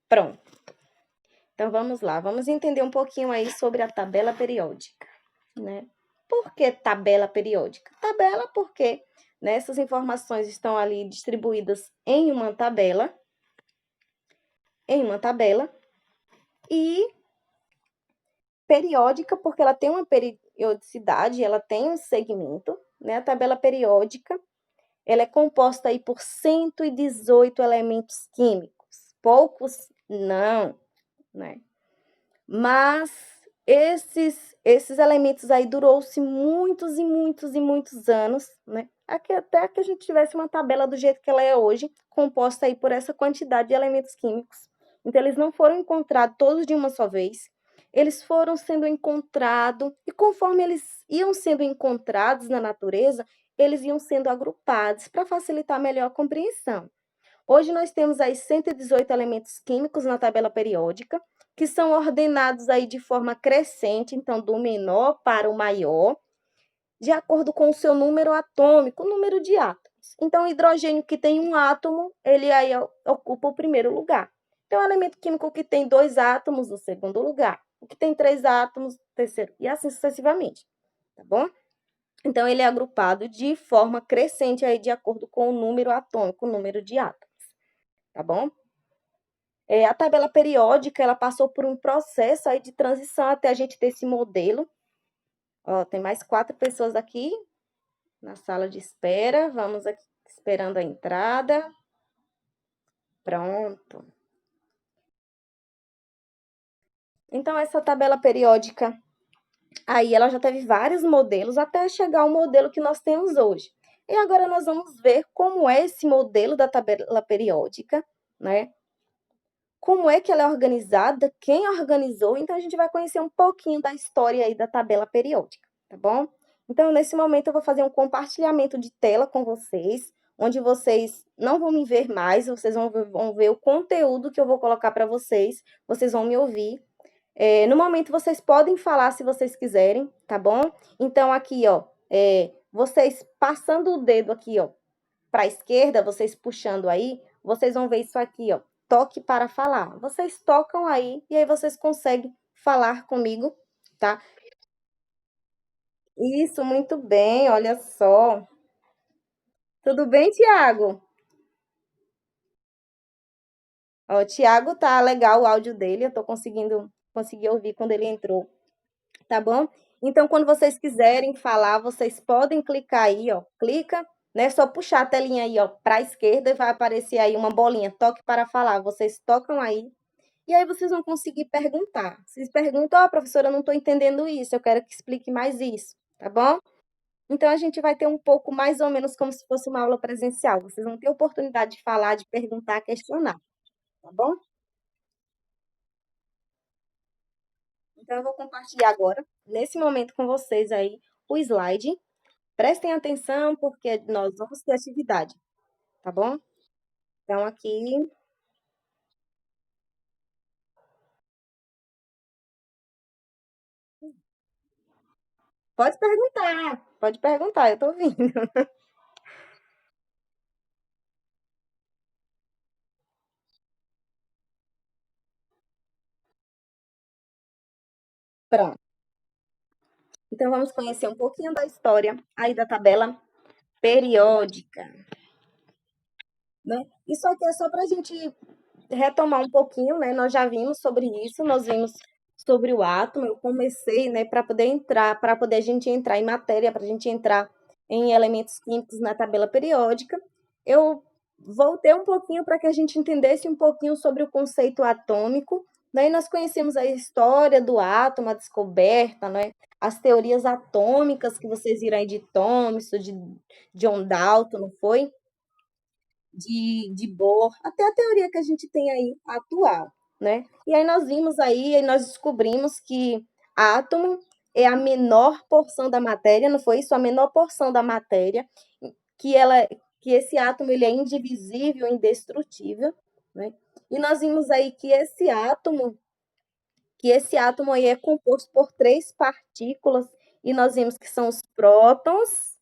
Pronto. Então, vamos lá. Vamos entender um pouquinho aí sobre a tabela periódica, né? Por que tabela periódica? Tabela porque, né, essas informações estão ali distribuídas em uma tabela, e periódica porque ela tem uma periodicidade, ela tem um segmento, né? A tabela periódica, ela é composta aí por 118 elementos químicos. Poucos? Não, né? Mas esses elementos aí durou-se muitos e muitos e muitos anos, né? Até que a gente tivesse uma tabela do jeito que ela é hoje, composta aí por essa quantidade de elementos químicos. Então, eles não foram encontrados todos de uma só vez, eles foram sendo encontrados, e conforme eles iam sendo encontrados na natureza, eles iam sendo agrupados para facilitar melhor a compreensão. Hoje nós temos aí 118 elementos químicos na tabela periódica, que são ordenados aí de forma crescente, então do menor para o maior, de acordo com o seu número atômico, o número de átomos. Então, o hidrogênio que tem um átomo, ele aí ocupa o primeiro lugar. Então, o elemento químico que tem 2 átomos, o segundo lugar. O que tem 3 átomos, o terceiro, e assim sucessivamente, tá bom? Então, ele é agrupado de forma crescente aí, de acordo com o número atômico, o número de átomos, tá bom? A tabela periódica, ela passou por um processo aí de transição até a gente ter esse modelo. Ó, tem mais 4 pessoas aqui na sala de espera. Vamos aqui esperando a entrada. Pronto. Então, essa tabela periódica, aí ela já teve vários modelos até chegar ao modelo que nós temos hoje. E agora nós vamos ver como é esse modelo da tabela periódica, né? Como é que ela é organizada, quem organizou, então a gente vai conhecer um pouquinho da história aí da tabela periódica, tá bom? Então, nesse momento, eu vou fazer um compartilhamento de tela com vocês, onde vocês não vão me ver mais, vocês vão ver o conteúdo que eu vou colocar para vocês vão me ouvir. No momento, vocês podem falar se vocês quiserem, tá bom? Então, aqui, ó, vocês passando o dedo aqui, ó, para a esquerda, vocês puxando aí, vocês vão ver isso aqui, ó, toque para falar. Vocês tocam aí e aí vocês conseguem falar comigo, tá? Isso, muito bem, olha só. Tudo bem, Tiago? Ó, o Tiago tá legal o áudio dele, eu tô consegui ouvir quando ele entrou, tá bom? Então, quando vocês quiserem falar, vocês podem clicar aí, ó, clica, né? Só puxar a telinha aí, ó, para a esquerda e vai aparecer aí uma bolinha, toque para falar. Vocês tocam aí. E aí vocês vão conseguir perguntar. Vocês perguntam: "Ó, professora, eu não estou entendendo isso, eu quero que explique mais isso", tá bom? Então a gente vai ter um pouco mais ou menos como se fosse uma aula presencial. Vocês vão ter oportunidade de falar, de perguntar, questionar, tá bom? Então eu vou compartilhar agora, nesse momento com vocês aí, o slide. Prestem atenção, porque nós vamos ter atividade, tá bom? Então aqui, pode perguntar, eu tô ouvindo. Pronto. Então vamos conhecer um pouquinho da história aí da tabela periódica, né? Isso aqui é só para a gente retomar um pouquinho, né? Nós já vimos sobre isso, nós vimos sobre o átomo. Eu comecei, né, para poder a gente entrar em matéria, para a gente entrar em elementos químicos na tabela periódica. Eu voltei um pouquinho para que a gente entendesse um pouquinho sobre o conceito atômico. Daí nós conhecemos a história do átomo, a descoberta, né? As teorias atômicas que vocês viram aí de Thomson, de John Dalton, não foi? De Bohr, até a teoria que a gente tem aí atual, né? E aí nós vimos aí, e nós descobrimos que átomo é a menor porção da matéria, não foi isso? A menor porção da matéria, que ela, que esse átomo ele é indivisível, indestrutível, né? E nós vimos aí que esse átomo aí é composto por 3 partículas, e nós vimos que são os prótons,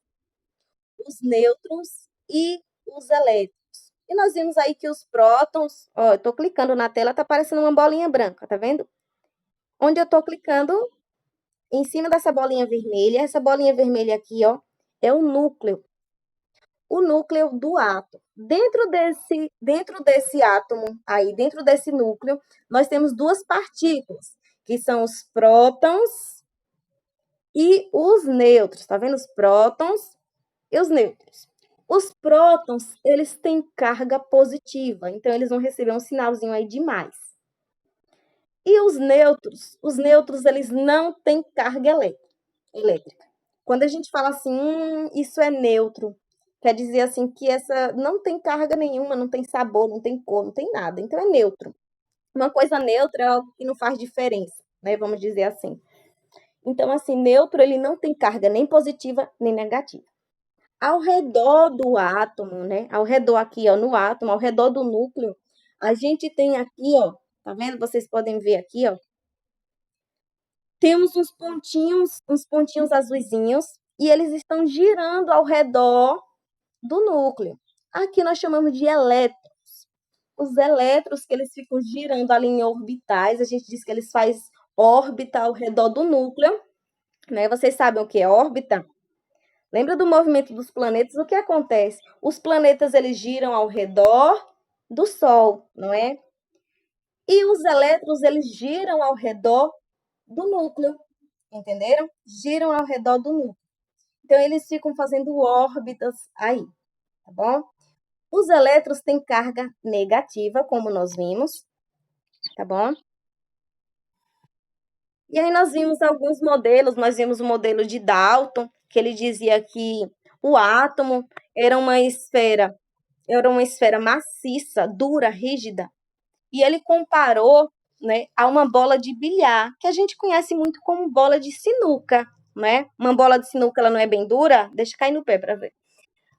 os nêutrons e os elétrons. E nós vimos aí que os prótons, ó, eu tô clicando na tela, tá aparecendo uma bolinha branca, tá vendo? Onde eu tô clicando, em cima dessa bolinha vermelha, essa bolinha vermelha aqui, ó, é o núcleo do átomo. Dentro desse átomo aí, dentro desse núcleo, nós temos duas partículas, que são os prótons e os nêutrons, tá vendo? Os prótons e os nêutrons. Os prótons, eles têm carga positiva, então eles vão receber um sinalzinho aí de mais. E os nêutrons, eles não têm carga elétrica. Quando a gente fala assim, isso é neutro, quer dizer assim que essa não tem carga nenhuma, não tem sabor, não tem cor, não tem nada, então é neutro. Uma coisa neutra é algo que não faz diferença, né? Vamos dizer assim. Então, assim, neutro ele não tem carga nem positiva nem negativa. Ao redor do átomo, né? Ao redor aqui, ó, no átomo, ao redor do núcleo, a gente tem aqui, ó, tá vendo? Vocês podem ver aqui, ó, temos uns pontinhos azuisinhos, e eles estão girando ao redor do núcleo. Aqui nós chamamos de elétrons. Os elétrons que eles ficam girando ali em orbitais, a gente diz que eles fazem órbita ao redor do núcleo, né? Vocês sabem o que é órbita? Lembra do movimento dos planetas? O que acontece? Os planetas eles giram ao redor do Sol, não é? E os elétrons eles giram ao redor do núcleo, entenderam? Giram ao redor do núcleo. Então eles ficam fazendo órbitas aí, tá bom? Os elétrons têm carga negativa, como nós vimos, tá bom? E aí nós vimos alguns modelos, nós vimos o modelo de Dalton, que ele dizia que o átomo era uma esfera maciça, dura, rígida, e ele comparou, né, a uma bola de bilhar, que a gente conhece muito como bola de sinuca, né? Uma bola de sinuca ela não é bem dura, deixa cair no pé para ver.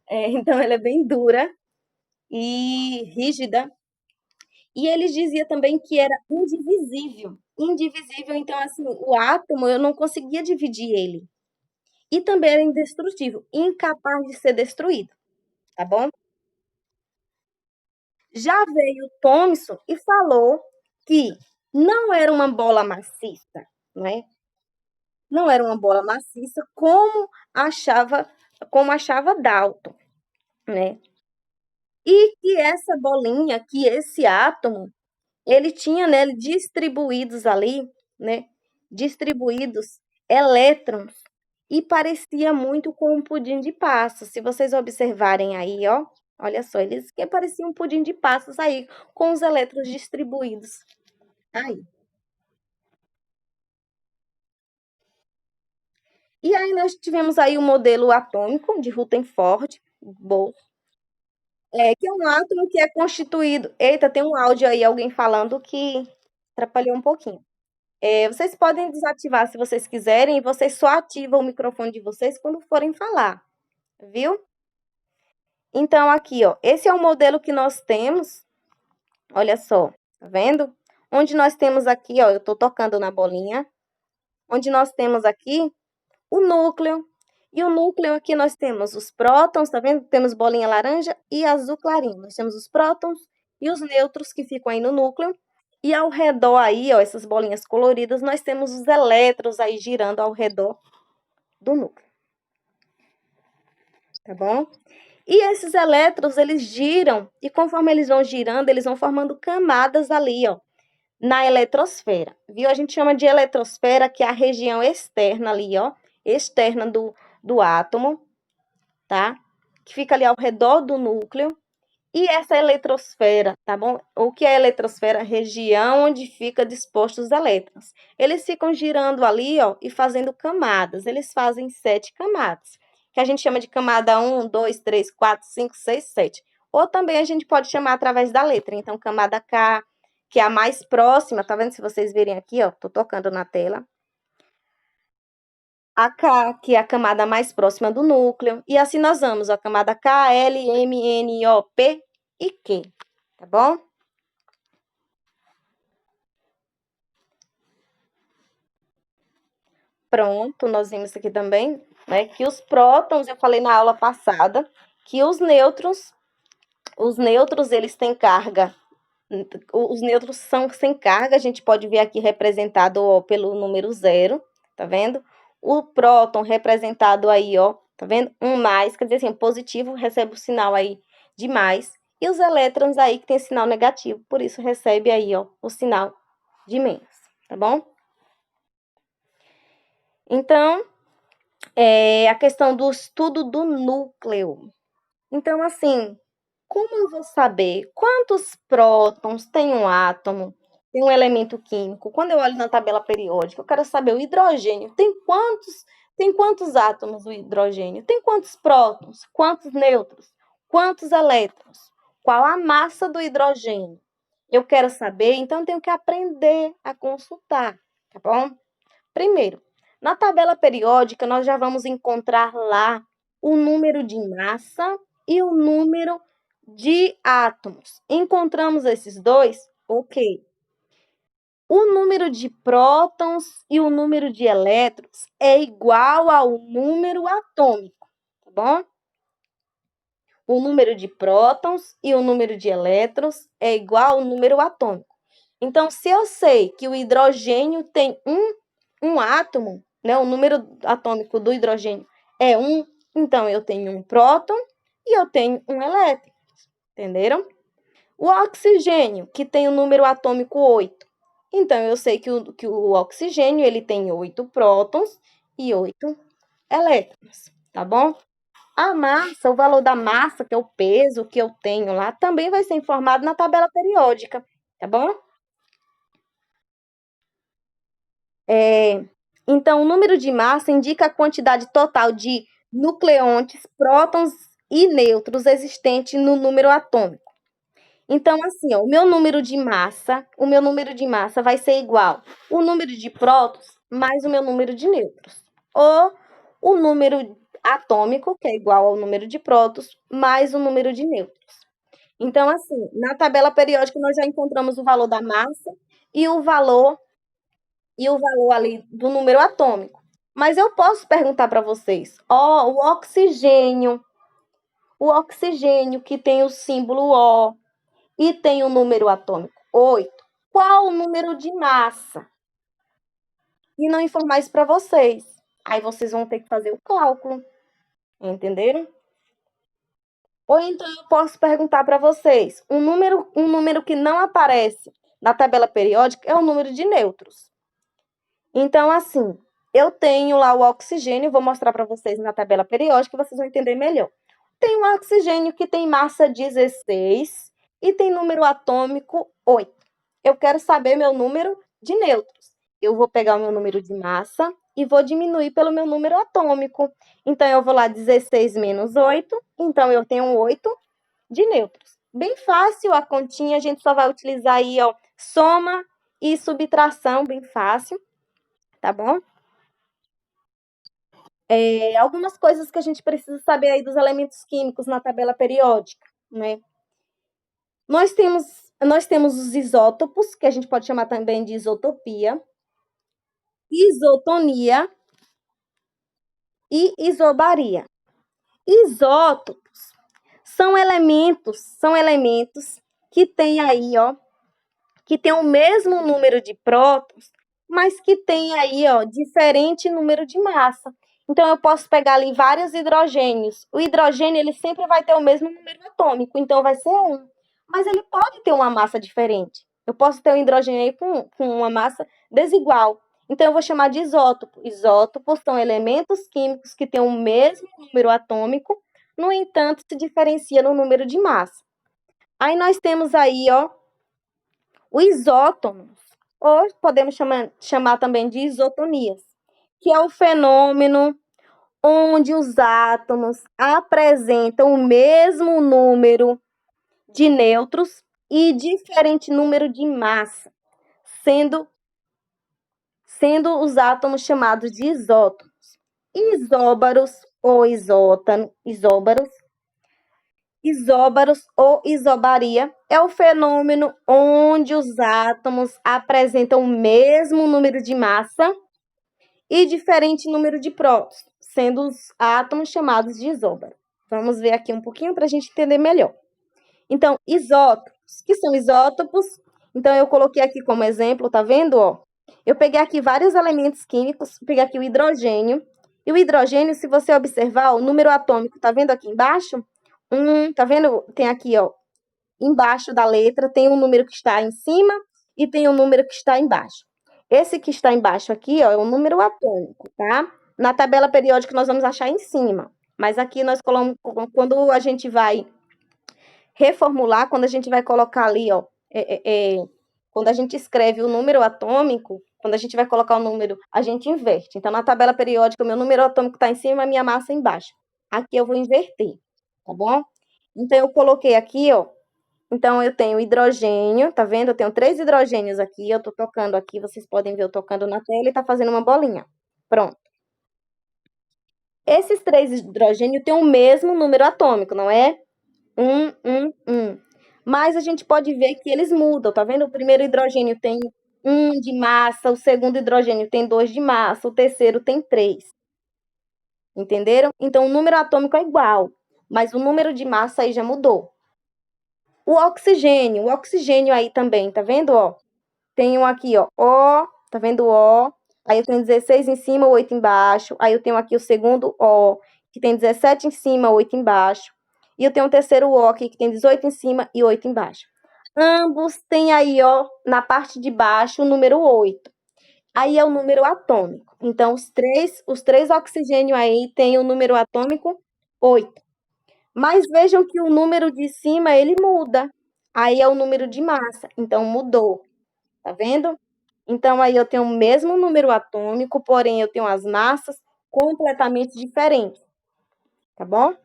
Então ela é bem dura e rígida. E ele dizia também que era indivisível. Indivisível, então, assim, o átomo eu não conseguia dividir ele. E também era indestrutível, incapaz de ser destruído, tá bom? Já veio Thomson e falou que não era uma bola maciça, né? Não era uma bola maciça como achava Dalton, né? E que essa bolinha, que esse átomo, ele tinha nele distribuídos ali, né? Distribuídos elétrons e parecia muito com um pudim de passas. Se vocês observarem aí, ó, olha só, eles que pareciam um pudim de passas aí, com os elétrons distribuídos aí. E aí nós tivemos aí o modelo atômico de Rutherford, que é um átomo que é constituído. Eita, tem um áudio aí, alguém falando que atrapalhou um pouquinho. Vocês podem desativar se vocês quiserem, e vocês só ativam o microfone de vocês quando forem falar, viu? Então, aqui, ó, esse é o modelo que nós temos. Olha só, tá vendo? Onde nós temos aqui, ó, eu tô tocando na bolinha. Onde nós temos aqui o núcleo. E o núcleo aqui nós temos os prótons, tá vendo? Temos bolinha laranja e azul clarinho. Nós temos os prótons e os nêutrons que ficam aí no núcleo. E ao redor aí, ó, essas bolinhas coloridas, nós temos os elétrons aí girando ao redor do núcleo. Tá bom? E esses elétrons, eles giram, e conforme eles vão girando, eles vão formando camadas ali, ó, na eletrosfera. Viu? A gente chama de eletrosfera, que é a região externa ali, ó, externa do átomo, tá? Que fica ali ao redor do núcleo. E essa eletrosfera, tá bom? O que é eletrosfera? Região onde fica dispostos os elétrons. Eles ficam girando ali, ó, e fazendo camadas. Eles fazem 7 camadas, que a gente chama de camada 1, 2, 3, 4, 5, 6, 7. Ou também a gente pode chamar através da letra. Então, camada K, que é a mais próxima, tá vendo? Se vocês verem aqui, ó, tô tocando na tela. A K, que é a camada mais próxima do núcleo. E assim nós vamos, a camada K, L, M, N, O, P e Q, tá bom? Pronto, nós vimos aqui também, né, que os prótons, eu falei na aula passada, que os nêutrons, Os nêutrons, eles têm carga. Os nêutrons são sem carga, a gente pode ver aqui representado, ó, pelo número 0, tá vendo? O próton representado aí, ó, tá vendo? Um mais, quer dizer assim, positivo recebe o sinal aí de mais, e os elétrons aí que tem sinal negativo, por isso recebe aí, ó, o sinal de menos, tá bom? Então, a questão do estudo do núcleo. Então, assim, como eu vou saber quantos prótons tem um átomo, tem um elemento químico? Quando eu olho na tabela periódica, eu quero saber o hidrogênio. Tem quantos átomos o hidrogênio? Tem quantos prótons? Quantos nêutrons? Quantos elétrons? Qual a massa do hidrogênio? Eu quero saber, então eu tenho que aprender a consultar, tá bom? Primeiro, na tabela periódica, nós já vamos encontrar lá o número de massa e o número de átomos. Encontramos esses dois? Ok. O número de prótons e o número de elétrons é igual ao número atômico, tá bom? O número de prótons e o número de elétrons é igual ao número atômico. Então, se eu sei que o hidrogênio tem um átomo, né, o número atômico do hidrogênio é 1, então eu tenho um próton e eu tenho um elétron, entenderam? O oxigênio, que tem o número atômico 8, então eu sei que o oxigênio ele tem 8 prótons e 8 elétrons, tá bom? A massa, o valor da massa, que é o peso que eu tenho lá, também vai ser informado na tabela periódica, tá bom? Então, o número de massa indica a quantidade total de nucleôntes, prótons e nêutrons existente no número atômico. Então, assim, ó, o meu número de massa vai ser igual o número de prótons mais o meu número de nêutrons. Ou o número atômico, que é igual ao número de prótons, mais o número de nêutrons. Então, assim, na tabela periódica, nós já encontramos o valor da massa e o valor ali do número atômico. Mas eu posso perguntar para vocês, ó, o oxigênio que tem o símbolo O e tem o número atômico 8, qual o número de massa? E não informar isso para vocês. Aí vocês vão ter que fazer o cálculo, entenderam? Ou então eu posso perguntar para vocês, um número que não aparece na tabela periódica é o número de nêutrons. Então, assim, eu tenho lá o oxigênio, vou mostrar para vocês na tabela periódica, vocês vão entender melhor. Tem um oxigênio que tem massa 16 e tem número atômico 8. Eu quero saber meu número de nêutrons. Eu vou pegar o meu número de massa e vou diminuir pelo meu número atômico. Então, eu vou lá 16 menos 8, então eu tenho 8 de nêutrons. Bem fácil a continha, a gente só vai utilizar aí, ó, soma e subtração, bem fácil, tá bom? Algumas coisas que a gente precisa saber aí dos elementos químicos na tabela periódica, né? Nós temos os isótopos, que a gente pode chamar também de isotopia, isotonia e isobaria. Isótopos são elementos que têm aí, ó, que tem o mesmo número de prótons, mas que tem aí, ó, diferente número de massa. Então, eu posso pegar ali vários hidrogênios. O hidrogênio, ele sempre vai ter o mesmo número atômico, então vai ser 1. Mas ele pode ter uma massa diferente. Eu posso ter um hidrogênio aí com uma massa desigual. Então, eu vou chamar de isótopo. Isótopos são elementos químicos que têm o mesmo número atômico, no entanto, se diferencia no número de massa. Aí nós temos aí, ó, o isótonos, ou podemos chamar também de isotonias, que é o fenômeno onde os átomos apresentam o mesmo número de nêutrons e diferente número de massa, sendo os átomos chamados de isótons. Isóbaros ou isóbaros ou isobaria é o fenômeno onde os átomos apresentam o mesmo número de massa e diferente número de prótons, sendo os átomos chamados de isóbaro. Vamos ver aqui um pouquinho para a gente entender melhor. Então, isótopos, que são isótopos, então eu coloquei aqui como exemplo, tá vendo, ó? Eu peguei aqui vários elementos químicos, peguei aqui o hidrogênio, e o hidrogênio, se você observar, o número atômico, tá vendo aqui embaixo? Tá vendo? Tem aqui, ó, embaixo da letra, tem um número que está em cima e tem um número que está embaixo. Esse que está embaixo aqui, ó, é o número atômico, tá? Na tabela periódica nós vamos achar em cima, mas aqui nós colocamos, quando a gente vai reformular, quando a gente vai colocar ali, ó, quando a gente escreve o número atômico, quando a gente vai colocar o número, a gente inverte. Então, na tabela periódica, o meu número atômico está em cima, a minha massa embaixo. Aqui eu vou inverter, tá bom? Então, eu coloquei aqui, ó, então eu tenho hidrogênio, tá vendo? Eu tenho 3 hidrogênios aqui, eu tô tocando aqui, vocês podem ver eu tocando na tela e tá fazendo uma bolinha. Pronto. Esses 3 hidrogênios têm o mesmo número atômico, não é? 1. Mas a gente pode ver que eles mudam, tá vendo? O primeiro hidrogênio tem 1 de massa, o segundo hidrogênio tem 2 de massa, o terceiro tem 3. Entenderam? Então o número atômico é igual, mas o número de massa aí já mudou. O oxigênio aí também, tá vendo, ó? Tenho aqui, ó, O, tá vendo o O? Aí eu tenho 16 em cima, 8 embaixo. Aí eu tenho aqui o segundo O, que tem 17 em cima, 8 embaixo. E eu tenho o terceiro O aqui, que tem 18 em cima e 8 embaixo. Ambos têm aí, ó, na parte de baixo, o número 8. Aí é o número atômico. Então, os três oxigênios aí têm o número atômico 8. Mas vejam que o número de cima, ele muda. Aí é o número de massa. Então, mudou. Tá vendo? Então, aí eu tenho o mesmo número atômico, porém eu tenho as massas completamente diferentes. Tá bom?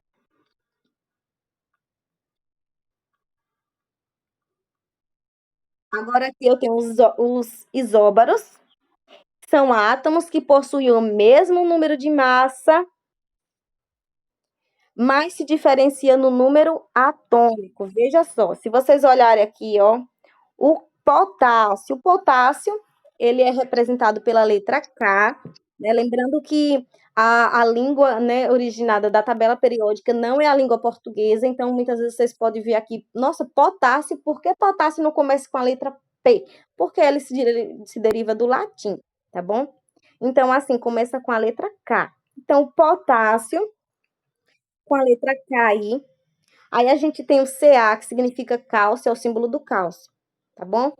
Agora aqui eu tenho os isóbaros, são átomos que possuem o mesmo número de massa, mas se diferencia no número atômico. Veja só, se vocês olharem aqui, ó, o potássio, ele é representado pela letra K, né? Lembrando que a língua, né, originada da tabela periódica não é a língua portuguesa, então muitas vezes vocês podem ver aqui, nossa, potássio, por que potássio não começa com a letra P? Porque ele se deriva do latim, tá bom? Então, assim, começa com a letra K. Então, potássio, com a letra K aí a gente tem o Ca, que significa cálcio, é o símbolo do cálcio, tá bom?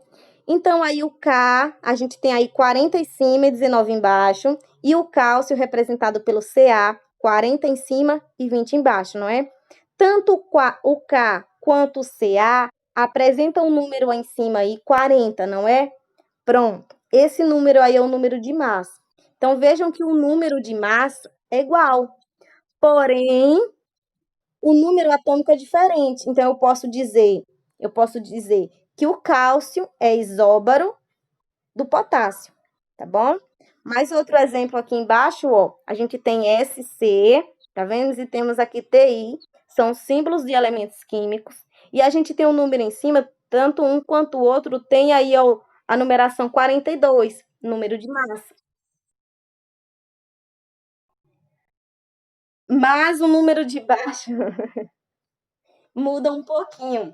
Então, aí o K, a gente tem aí 40 em cima e 19 embaixo, e o cálcio representado pelo Ca, 40 em cima e 20 embaixo, não é? Tanto o K quanto o Ca apresentam um número aí em cima aí, 40, não é? Pronto. Esse número aí é o número de massa. Então, vejam que o número de massa é igual, porém, o número atômico é diferente. Então, eu posso dizer que o cálcio é isóbaro do potássio, tá bom? Mais outro exemplo aqui embaixo, ó, a gente tem Sc, tá vendo? E temos aqui Ti, são símbolos de elementos químicos. E a gente tem um número em cima, tanto um quanto o outro tem aí ó, a numeração 42, número de massa. Mas o número de baixo muda um pouquinho,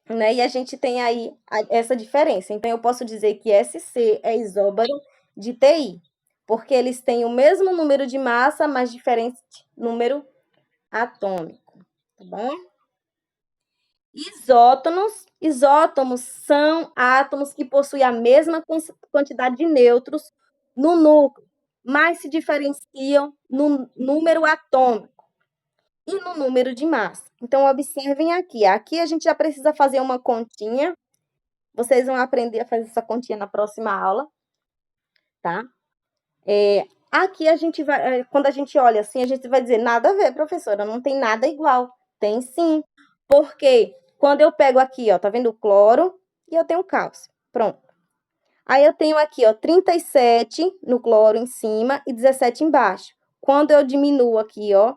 né? E a gente tem aí essa diferença. Então, eu posso dizer que Sc é isóbaro de Ti, porque eles têm o mesmo número de massa, mas diferente número atômico, tá bom? Isótomos são átomos que possuem a mesma quantidade de nêutrons no núcleo, mas se diferenciam no número atômico e no número de massa. Então, observem aqui. Aqui a gente já precisa fazer uma continha. Vocês vão aprender a fazer essa continha na próxima aula, tá? Aqui a gente vai, quando a gente olha assim, a gente vai dizer, nada a ver, professora, não tem nada igual. Tem sim. Porque quando eu pego aqui, ó, tá vendo o cloro e eu tenho cálcio. Pronto. Aí eu tenho aqui, ó, 37 no cloro em cima e 17 embaixo. Quando eu diminuo aqui, ó,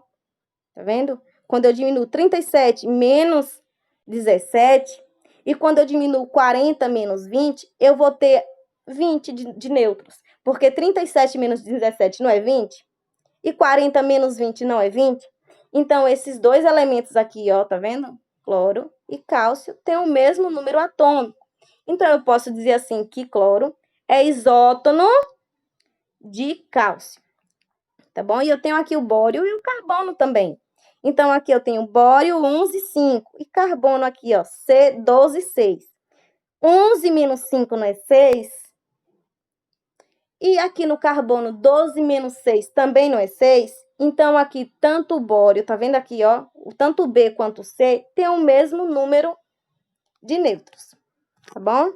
tá vendo? Quando eu diminuo 37 menos 17, e quando eu diminuo 40 menos 20, eu vou ter 20 de nêutrons. Porque 37 menos 17 não é 20? E 40 menos 20 não é 20? Então, esses dois elementos aqui, ó, tá vendo? cloro e cálcio têm o mesmo número atômico. Então, eu posso dizer assim que cloro é isótono de cálcio, tá bom? E eu tenho aqui o bório e o carbono também. Então, aqui eu tenho bório 11,5 e carbono aqui, ó, C12,6. 11 menos 5 não é 6? E aqui no carbono, 12 menos 6 também não é 6? Então, aqui, tanto o bório, tá vendo aqui, ó? Tanto o B quanto o C tem o mesmo número de nêutrons, tá bom?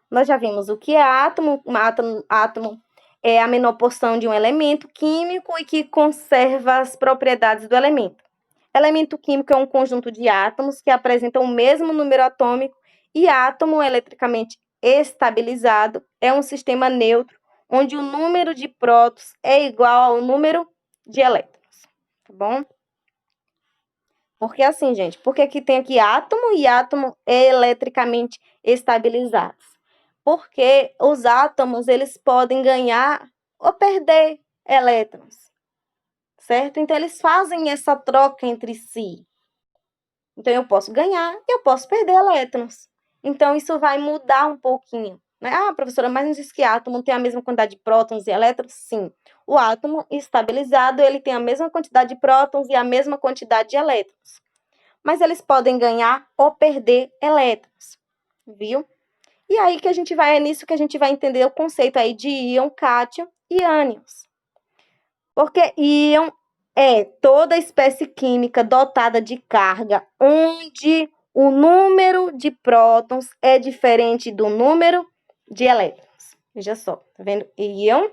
Nós já vimos o que é átomo. Átomo é a menor porção de um elemento químico e que conserva as propriedades do elemento. Elemento químico é um conjunto de átomos que apresentam o mesmo número atômico e átomo eletricamente estabilizado é um sistema neutro onde o número de prótons é igual ao número de elétrons, tá bom? Porque assim, gente, porque aqui tem aqui átomo e átomo eletricamente estabilizados? Porque os átomos, eles podem ganhar ou perder elétrons, certo? Então, eles fazem essa troca entre si. Então, eu posso ganhar e eu posso perder elétrons. Então, isso vai mudar um pouquinho, né? Ah, professora, mas não diz que átomo tem a mesma quantidade de prótons e elétrons? Sim. O átomo estabilizado, ele tem a mesma quantidade de prótons e a mesma quantidade de elétrons. Mas eles podem ganhar ou perder elétrons, viu? E aí que a gente vai, é nisso que a gente vai entender o conceito aí de íon, cátion e ânions. Porque íon é toda espécie química dotada de carga onde o número de prótons é diferente do número de elétrons. Veja só, tá vendo? Íon,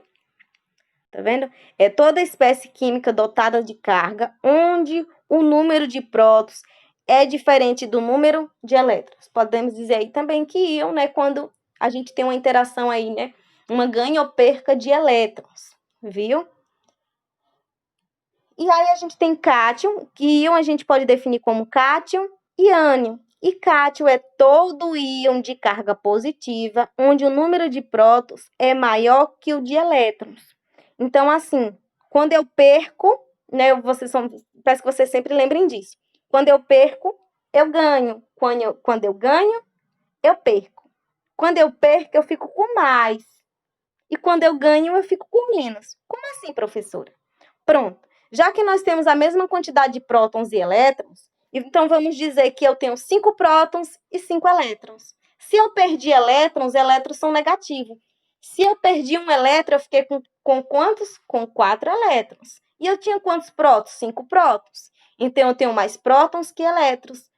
tá vendo? É toda espécie química dotada de carga onde o número de prótons é diferente do número de elétrons. Podemos dizer aí também que íon, né, quando a gente tem uma interação aí, né, uma ganho ou perca de elétrons, viu? E aí a gente tem cátion, que íon a gente pode definir como cátion e ânion. E cátion é todo íon de carga positiva, onde o número de prótons é maior que o de elétrons. Então, assim, quando eu perco, né, peço que vocês sempre lembrem disso. Quando eu perco, eu ganho. Quando eu ganho, eu perco. Quando eu perco, eu fico com mais. E quando eu ganho, eu fico com menos. Como assim, professora? Pronto. Já que nós temos a mesma quantidade de prótons e elétrons, então vamos dizer que eu tenho 5 prótons e 5 elétrons. Se eu perdi elétrons, elétrons são negativos. Se eu perdi um elétron, eu fiquei com quantos? Com 4 elétrons. E eu tinha quantos prótons? 5 prótons. Então, eu tenho mais prótons que elétrons.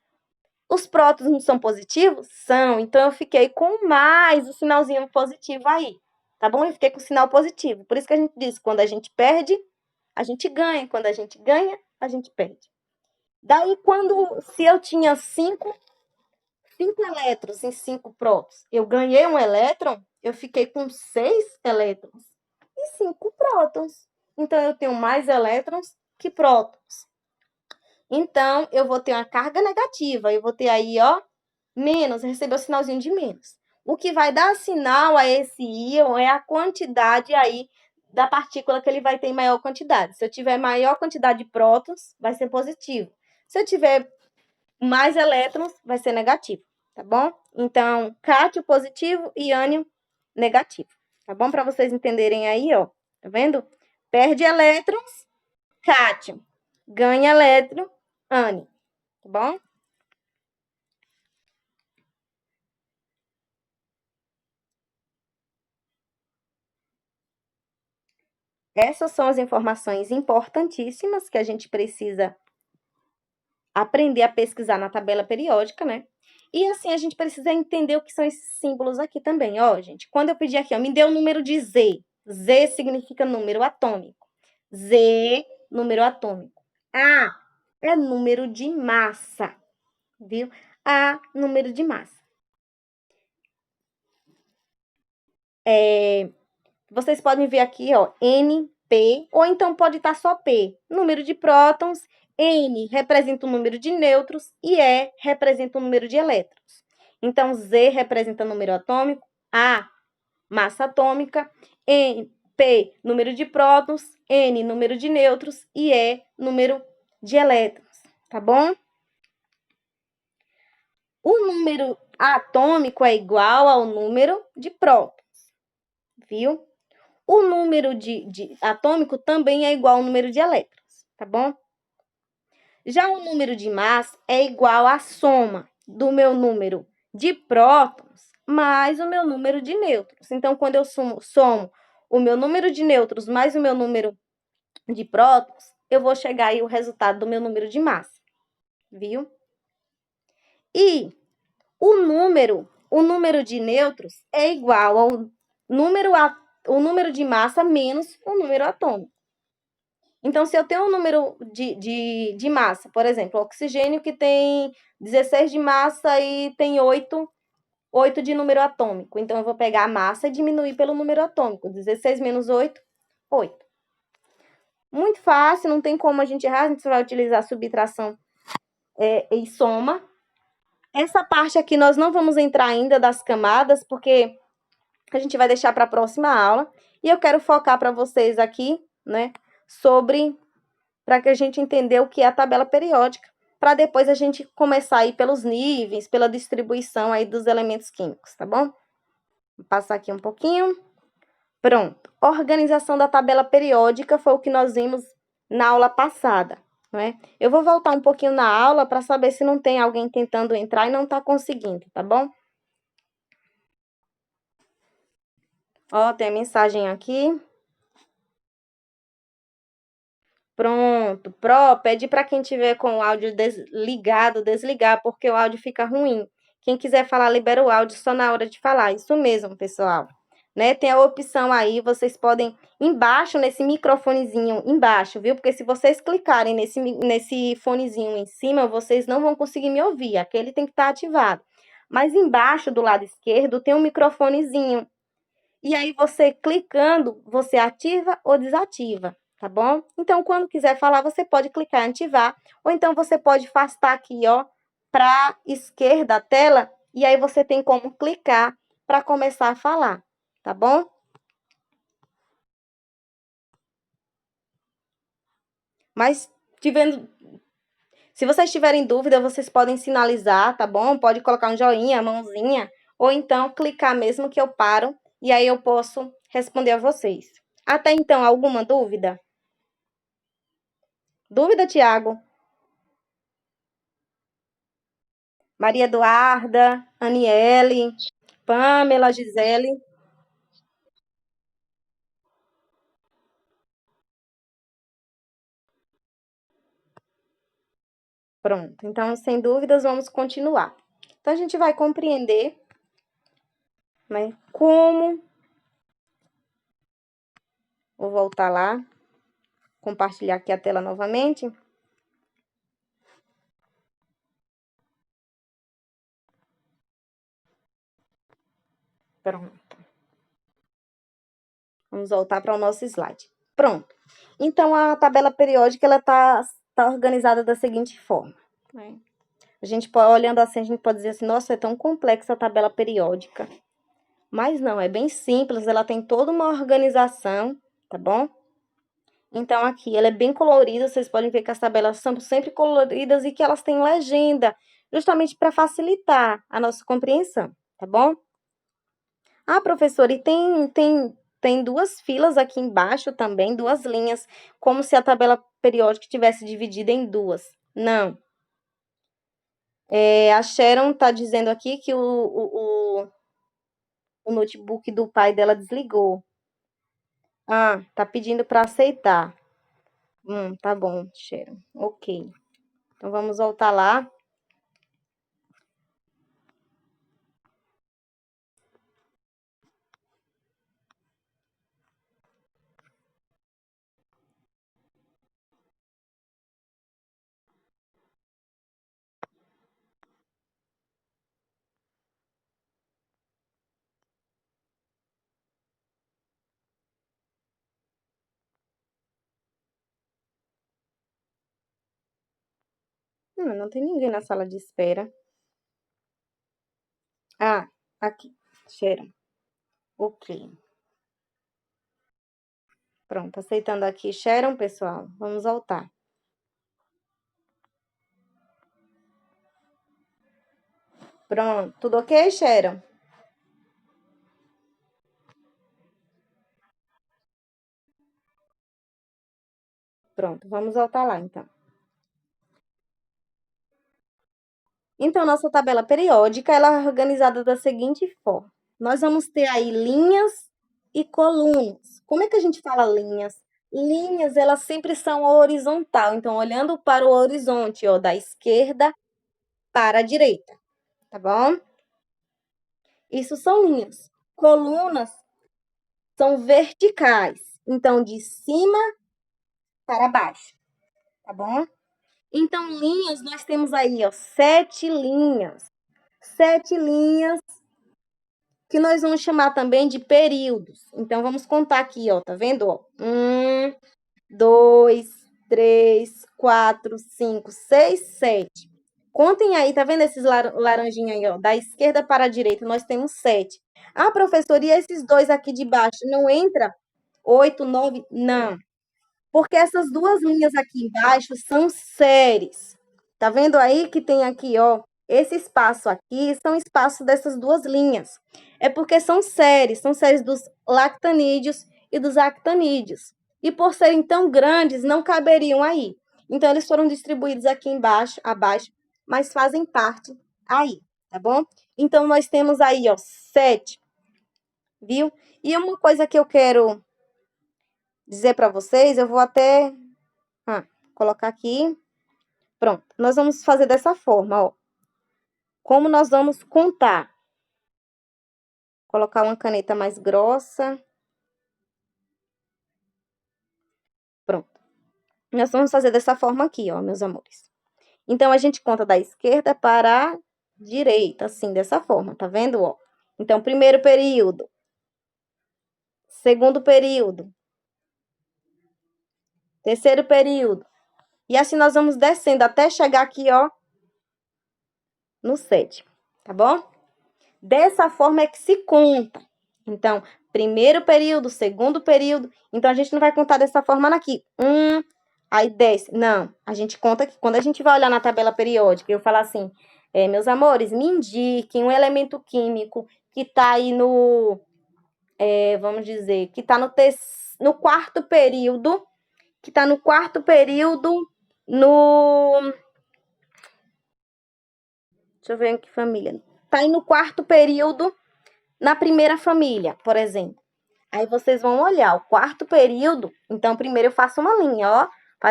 Os prótons não são positivos? São. Então, eu fiquei com mais o sinalzinho positivo aí. Tá bom? Eu fiquei com o sinal positivo. Por isso que a gente diz, quando a gente perde, a gente ganha. Quando a gente ganha, a gente perde. Daí, se eu tinha 5 elétrons em 5 prótons, eu ganhei um elétron, eu fiquei com 6 elétrons e 5 prótons. Então, eu tenho mais elétrons que prótons. Então, eu vou ter uma carga negativa. Eu vou ter aí, ó, menos, receber o sinalzinho de menos. O que vai dar sinal a esse íon é a quantidade aí da partícula que ele vai ter em maior quantidade. Se eu tiver maior quantidade de prótons, vai ser positivo. Se eu tiver mais elétrons, vai ser negativo, tá bom? Então, cátion positivo e ânion negativo, tá bom? Para vocês entenderem aí, ó, tá vendo? Perde elétrons, cátion. Ganha elétron, ânion, tá bom? Essas são as informações importantíssimas que a gente precisa aprender a pesquisar na tabela periódica, né? E assim, a gente precisa entender o que são esses símbolos aqui também. Ó, gente, quando eu pedir aqui, ó, me dê o número de Z. Z significa número atômico. Z, número atômico. A é número de massa, viu? A, número de massa. Vocês podem ver aqui, ó, N, P, ou então pode estar só P. Número de prótons, N representa o número de nêutrons e E representa o número de elétrons. Então, Z representa número atômico, A, massa atômica, N, P, número de prótons, N, número de nêutrons e E, número de elétrons, tá bom? O número atômico é igual ao número de prótons, viu? O número de atômico também é igual ao número de elétrons, tá bom? Já o número de massa é igual à soma do meu número de prótons mais o meu número de nêutrons. Então, quando eu somo o meu número de nêutrons mais o meu número de prótons, eu vou chegar aí o resultado do meu número de massa, viu? E o número de nêutrons é igual ao o número de massa menos o número atômico. Então, se eu tenho um número de massa, por exemplo, oxigênio que tem 16 de massa e tem 8 de número atômico. Então, eu vou pegar a massa e diminuir pelo número atômico. 16 menos 8, 8. Muito fácil, não tem como a gente errar, a gente vai utilizar subtração e soma. Essa parte aqui nós não vamos entrar ainda das camadas, porque a gente vai deixar para a próxima aula. E eu quero focar para vocês aqui, né, para que a gente entenda o que é a tabela periódica, para depois a gente começar aí pelos níveis, pela distribuição aí dos elementos químicos, tá bom? Vou passar aqui um pouquinho. Pronto. Organização da tabela periódica foi o que nós vimos na aula passada, não é? Eu vou voltar um pouquinho na aula para saber se não tem alguém tentando entrar e não está conseguindo, tá bom? Ó, tem a mensagem aqui. Pronto. Pede para quem tiver com o áudio desligado, desligar, porque o áudio fica ruim. Quem quiser falar, libera o áudio só na hora de falar. Isso mesmo, pessoal. Né? Tem a opção aí, vocês podem, embaixo, nesse microfonezinho, embaixo, viu? Porque se vocês clicarem nesse fonezinho em cima, vocês não vão conseguir me ouvir. Aquele tem que estar ativado. Mas embaixo, do lado esquerdo, tem um microfonezinho. E aí, você clicando, você ativa ou desativa, tá bom? Então, quando quiser falar, você pode clicar em ativar, ou então você pode afastar aqui, ó, para a esquerda da tela, e aí você tem como clicar para começar a falar, tá bom? Mas, se vocês tiverem dúvida, vocês podem sinalizar, tá bom? Pode colocar um joinha, mãozinha, ou então clicar mesmo que eu paro, e aí eu posso responder a vocês. Até então, alguma dúvida? Dúvida, Tiago? Maria Eduarda, Aniele, Pamela, Gisele. Pronto. Então, sem dúvidas, vamos continuar. Então, a gente vai compreender, né, como... Vou voltar lá, compartilhar aqui a tela novamente. Pronto. Vamos voltar para o nosso slide. Pronto. Então, a tabela periódica, ela tá organizada da seguinte forma, né? A gente pode, olhando assim, a gente pode dizer assim, nossa, é tão complexa a tabela periódica. Mas não, é bem simples, ela tem toda uma organização, tá bom? Então, aqui, ela é bem colorida, vocês podem ver que as tabelas são sempre coloridas e que elas têm legenda, justamente para facilitar a nossa compreensão, tá bom? Ah, professora, e tem duas filas aqui embaixo também, duas linhas, como se a tabela periódica tivesse dividida em duas. Não. A Sharon está dizendo aqui que o notebook do pai dela desligou. Ah, tá pedindo para aceitar. Tá bom, Sharon. Ok. Então, vamos voltar lá. Não tem ninguém na sala de espera. Ah, aqui. Sharon. Ok. Pronto, aceitando aqui, Sharon, pessoal. Vamos voltar. Pronto, tudo ok, Sharon? Pronto, vamos voltar lá, então. Então, nossa tabela periódica, ela é organizada da seguinte forma. Nós vamos ter aí linhas e colunas. Como é que a gente fala linhas? Linhas, elas sempre são horizontal. Então, olhando para o horizonte, ó, da esquerda para a direita, tá bom? Isso são linhas. Colunas são verticais. Então, de cima para baixo, tá bom? Então, linhas, nós temos aí, ó, 7 linhas. 7 linhas que nós vamos chamar também de períodos. Então, vamos contar aqui, ó, tá vendo? Ó? 1, 2, 3, 4, 5, 6, 7. Contem aí, tá vendo esses laranjinhos aí, ó? Da esquerda para a direita, nós temos 7. Ah, professor, e esses dois aqui de baixo, não entra 8, 9? Não. Porque essas duas linhas aqui embaixo são séries. Tá vendo aí que tem aqui, ó? Esse espaço aqui são espaço dessas duas linhas. É porque são séries dos lactanídeos e dos actanídeos. E por serem tão grandes, não caberiam aí. Então, eles foram distribuídos aqui embaixo, abaixo, mas fazem parte aí, tá bom? Então, nós temos aí, ó, 7, viu? E uma coisa que eu quero dizer para vocês, eu vou até colocar aqui. Pronto, nós vamos fazer dessa forma, ó. Como nós vamos contar? Colocar uma caneta mais grossa. Pronto. Nós vamos fazer dessa forma aqui, ó, meus amores. Então, a gente conta da esquerda para a direita, assim, dessa forma, tá vendo, ó? Então, primeiro período. Segundo período. Terceiro período. E assim nós vamos descendo até chegar aqui, ó, no 7, tá bom? Dessa forma é que se conta. Então, primeiro período, segundo período. Então, a gente não vai contar dessa forma aqui. Aí desce. Não, a gente conta que quando a gente vai olhar na tabela periódica, eu falo assim, meus amores, me indiquem um elemento químico que está aí no, vamos dizer, que está no quarto período, no... Deixa eu ver em que família. Está aí no quarto período, na primeira família, por exemplo. Aí vocês vão olhar o quarto período. Então, primeiro eu faço uma linha, ó.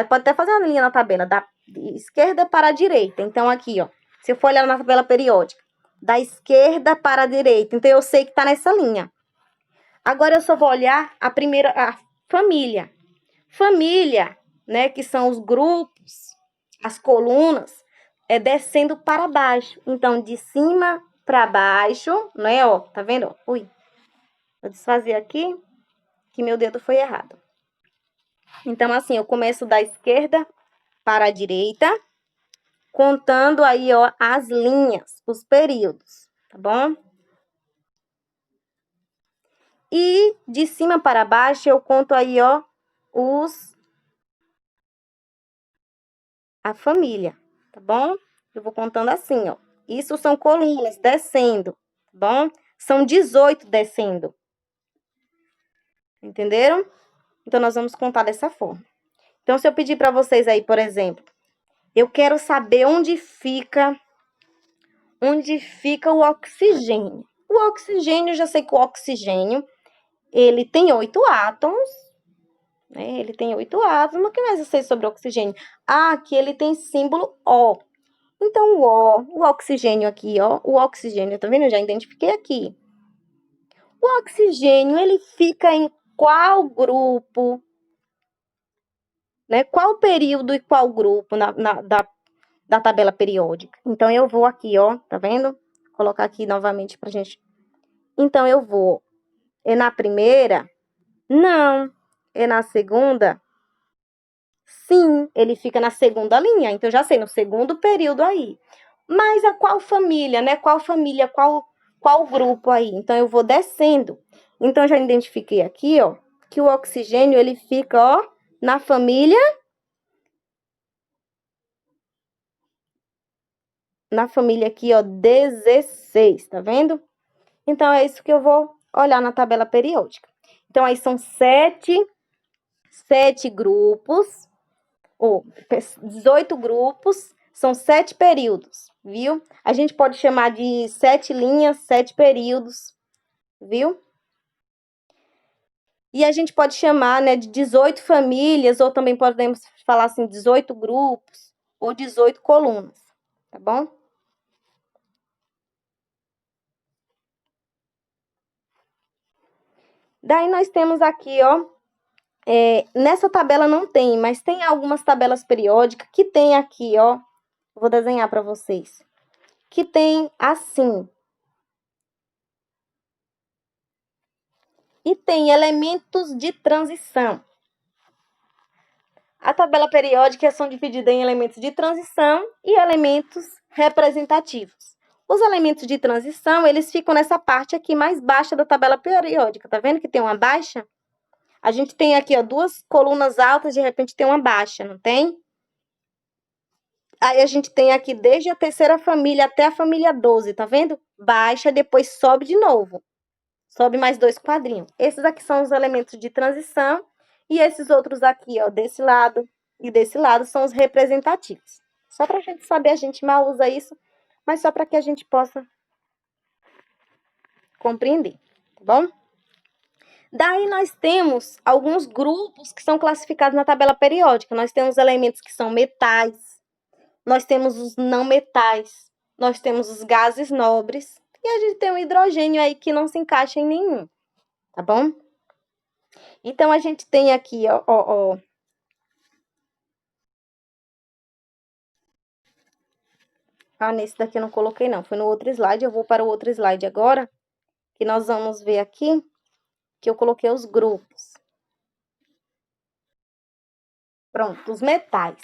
Pode até fazer uma linha na tabela, da esquerda para a direita. Então, aqui, ó. Se eu for olhar na tabela periódica, da esquerda para a direita. Então, eu sei que está nessa linha. Agora, eu só vou olhar a família. Família, né, que são os grupos, as colunas, é descendo para baixo. Então, de cima para baixo, né, ó. Tá vendo? Ui. Vou desfazer aqui, que meu dedo foi errado. Então, assim, eu começo da esquerda para a direita, contando aí, ó, as linhas, os períodos, tá bom? E de cima para baixo, eu conto aí, ó, a família, tá bom? Eu vou contando assim, ó. Isso são colunas descendo, tá bom? São 18 descendo. Entenderam? Então, nós vamos contar dessa forma. Então, se eu pedir para vocês aí, por exemplo, eu quero saber onde fica o oxigênio. O oxigênio, eu já sei que o oxigênio, ele tem 8 átomos, né? Ele tem 8 átomos. O que mais eu sei sobre o oxigênio? Ah, aqui ele tem símbolo O. Então, o oxigênio aqui, ó, o oxigênio, tá vendo? Eu já identifiquei aqui. O oxigênio, ele fica em qual grupo? Né? Qual período e qual grupo da tabela periódica? Então, eu vou aqui, ó, tá vendo? Vou colocar aqui novamente pra gente. Então, eu vou. É na primeira? Não. É na segunda? Sim, ele fica na segunda linha. Então, eu já sei, no segundo período aí. Mas a qual família, né? Qual família, qual grupo aí? Então, eu vou descendo. Então, já identifiquei aqui, ó. que o oxigênio ele fica, ó, na família aqui, ó, 16, tá vendo? Então, é isso que eu vou olhar na tabela periódica. Então, aí são sete grupos, ou 18 grupos, são 7 períodos, viu? A gente pode chamar de 7 linhas, 7 períodos, viu? E a gente pode chamar, né, de 18 famílias, ou também podemos falar assim, 18 grupos, ou 18 colunas, tá bom? Daí nós temos aqui, ó, nessa tabela não tem, mas tem algumas tabelas periódicas que tem aqui, ó, vou desenhar para vocês, que tem assim, e tem elementos de transição. A tabela periódica são divididas em elementos de transição e elementos representativos. Os elementos de transição, eles ficam nessa parte aqui mais baixa da tabela periódica. Tá vendo que tem uma baixa? A gente tem aqui, ó, duas colunas altas, de repente tem uma baixa, não tem? Aí a gente tem aqui desde a terceira família até a família 12, tá vendo? Baixa, depois sobe de novo. Sobe mais 2 quadrinhos. Esses aqui são os elementos de transição e esses outros aqui, ó, desse lado e desse lado, são os representativos. Só para a gente saber, a gente mal usa isso, mas só para que a gente possa compreender, tá bom? Daí nós temos alguns grupos que são classificados na tabela periódica. Nós temos elementos que são metais, nós temos os não metais, nós temos os gases nobres e a gente tem o hidrogênio aí que não se encaixa em nenhum, tá bom? Então, a gente tem aqui, ó. Ah, nesse daqui eu não coloquei, não. Foi no outro slide. Eu vou para o outro slide agora, que nós vamos ver aqui que eu coloquei os grupos. Pronto, os metais.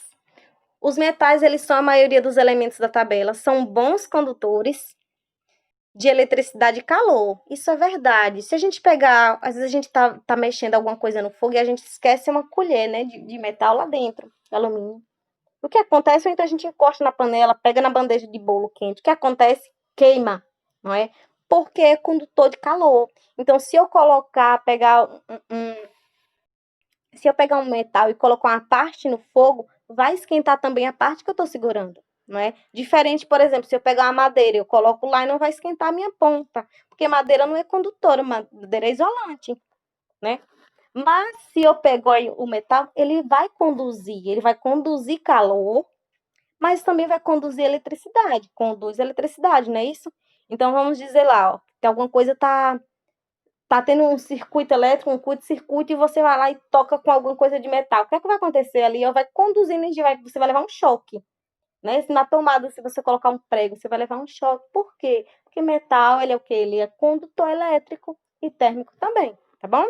Os metais, eles são a maioria dos elementos da tabela, são bons condutores de eletricidade e calor. Isso é verdade. Se a gente pegar, às vezes a gente tá mexendo alguma coisa no fogo e a gente esquece uma colher, né, de metal lá dentro, de alumínio. O que acontece? Então a gente encosta na panela, pega na bandeja de bolo quente. O que acontece? Queima, não é? Porque é condutor de calor. Então, se eu colocar, se eu pegar um metal e colocar uma parte no fogo, vai esquentar também a parte que eu estou segurando, não é? Diferente, por exemplo, se eu pegar uma madeira, eu coloco lá e não vai esquentar a minha ponta, porque madeira não é condutora, madeira é isolante, né? Mas se eu pego aí o metal, ele vai conduzir calor, mas também vai conduzir eletricidade, conduz eletricidade, não é isso? Então vamos dizer lá, ó, que alguma coisa tá tendo um circuito elétrico, um curto-circuito, e você vai lá e toca com alguma coisa de metal. O que é que vai acontecer ali? Ó, vai conduzir energia, você vai levar um choque, né? Se na tomada, se você colocar um prego, você vai levar um choque. Por quê? Porque metal, ele é o quê? Ele é condutor elétrico e térmico também, tá bom?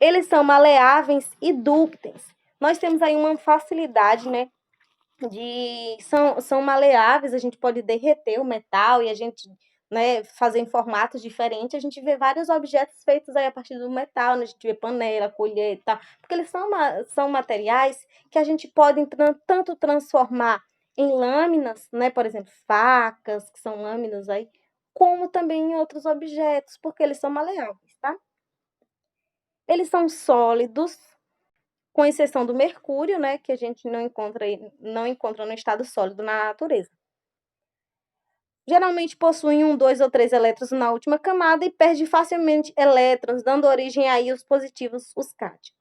Eles são maleáveis e dúcteis. Nós temos aí uma facilidade, né, são maleáveis, a gente pode derreter o metal e a gente, né, fazer em formatos diferentes. A gente vê vários objetos feitos aí a partir do metal, né? A gente vê panela, colher e tal, porque eles são materiais que a gente pode tanto transformar em lâminas, né, por exemplo, facas, que são lâminas aí, como também em outros objetos, porque eles são maleáveis, tá? Eles são sólidos, com exceção do mercúrio, né, que a gente não encontra no estado sólido na natureza. Geralmente possuem um, dois ou três elétrons na última camada e perde facilmente elétrons, dando origem aí aos positivos, os cátions.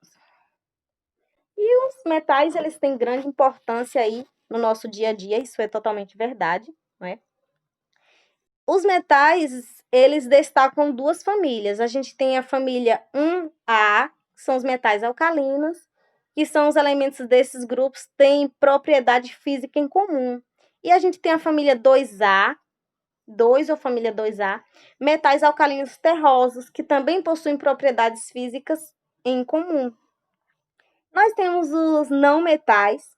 E os metais, eles têm grande importância aí no nosso dia a dia, isso é totalmente verdade, não é? Os metais, eles destacam duas famílias. A gente tem a família 1A, que são os metais alcalinos, que são os elementos desses grupos, têm propriedade física em comum. E a gente tem a família 2A, 2 ou família 2A, metais alcalinos terrosos, que também possuem propriedades físicas em comum. Nós temos os não metais,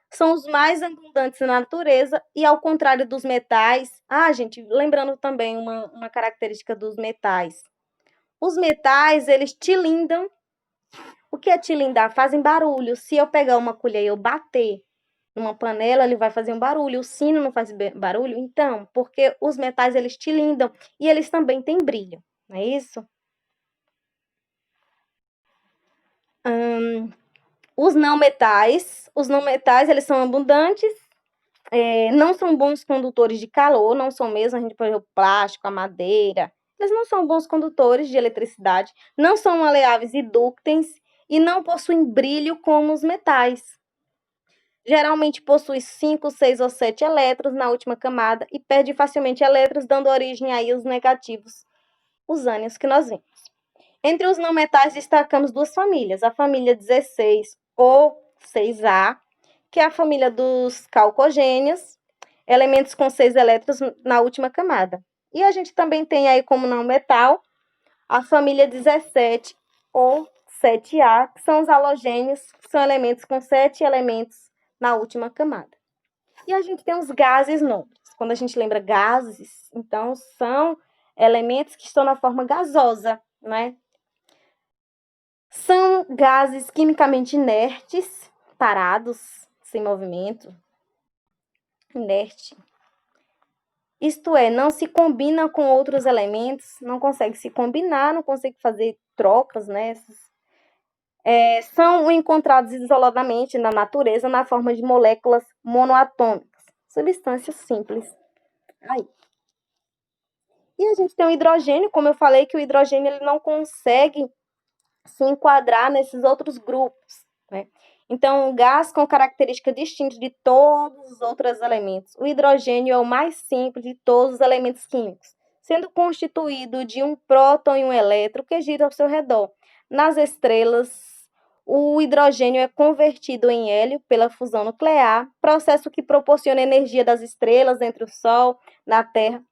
são os mais abundantes na natureza e ao contrário dos metais, gente, lembrando também uma característica dos metais. Os metais, eles tilindam. O que é tilindar? Fazem barulho. Se eu pegar uma colher e eu bater numa panela, ele vai fazer um barulho. O sino não faz barulho? Então, porque os metais, eles tilindam e eles também têm brilho, não é isso? Os não metais, eles são abundantes, não são bons condutores de calor, não são mesmo, a gente pode ver o plástico, a madeira, eles não são bons condutores de eletricidade, não são maleáveis e dúcteis e não possuem brilho como os metais. Geralmente possui 5, 6 ou 7 elétrons na última camada e perde facilmente elétrons, dando origem a íons negativos, os ânions que nós vimos. Entre os não metais, destacamos duas famílias, a família 16 ou 6A, que é a família dos calcogênios, elementos com 6 elétrons na última camada. E a gente também tem aí como não metal a família 17 ou 7A, que são os halogênios, que são elementos com 7 elementos na última camada. E a gente tem os gases nobres. Quando a gente lembra gases, então são elementos que estão na forma gasosa, né? São gases quimicamente inertes, parados, sem movimento, inerte. Isto é, não se combina com outros elementos, não consegue se combinar, não consegue fazer trocas, né? São encontrados isoladamente na natureza na forma de moléculas monoatômicas, substâncias simples. Aí. E a gente tem o hidrogênio, como eu falei, que o hidrogênio ele não consegue se enquadrar nesses outros grupos, né? Então, um gás com característica distinta de todos os outros elementos. O hidrogênio é o mais simples de todos os elementos químicos, sendo constituído de um próton e um elétron que gira ao seu redor. Nas estrelas, o hidrogênio é convertido em hélio pela fusão nuclear, processo que proporciona energia das estrelas entre o Sol, na Terra.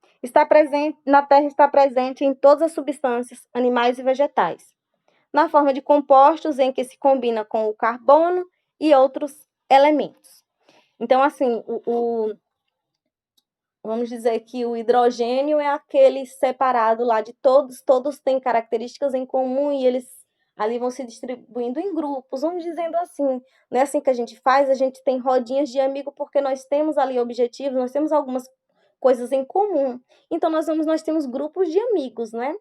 Na Terra está presente em todas as substâncias, animais e vegetais, na forma de compostos em que se combina com o carbono e outros elementos. Então, assim, vamos dizer que o hidrogênio é aquele separado lá de todos, todos têm características em comum e eles ali vão se distribuindo em grupos, vamos dizendo assim. Não é assim que a gente faz, a gente tem rodinhas de amigo porque nós temos ali objetivos, nós temos algumas coisas em comum. Então, nós temos grupos de amigos, né?